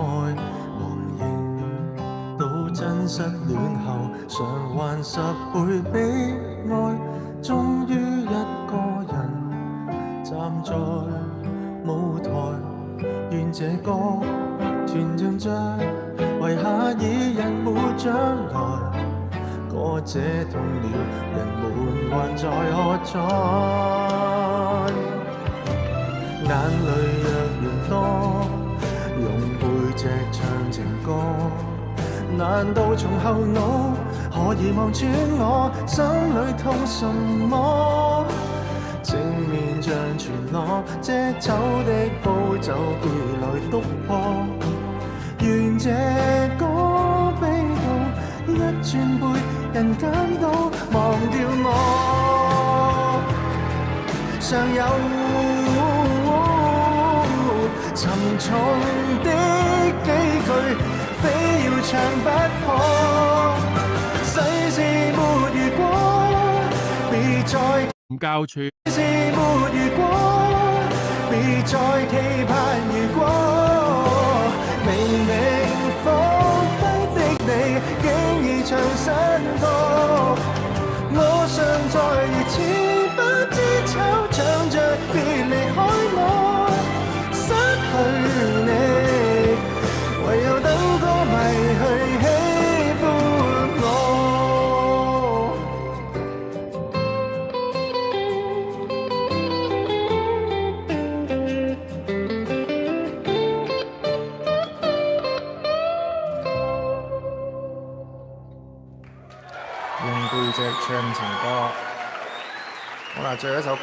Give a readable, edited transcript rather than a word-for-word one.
忘形到真失戀後，償還10倍悲哀。終於一個人站在舞台，願這歌傳揚着遺下已人沒將來。歌這痛了，人們還在喝彩。眼淚若然多，用背脊唱情歌。難道從後腦可以望穿我心裏痛什麼？正面像全裸，遮醜的布就別來篤破。願這歌悲到一轉背，人間都忘掉我。尚有沉重的幾句，非要唱不可。世事沒如果，別再教處世事沒如果，別再期盼如果。明明放低的你，竟已唱新歌。我尚在如此不知醜，唱着別離開我，失去你，唯有等歌迷去喜歡我。用背脊唱情歌。好啦，最後一首歌。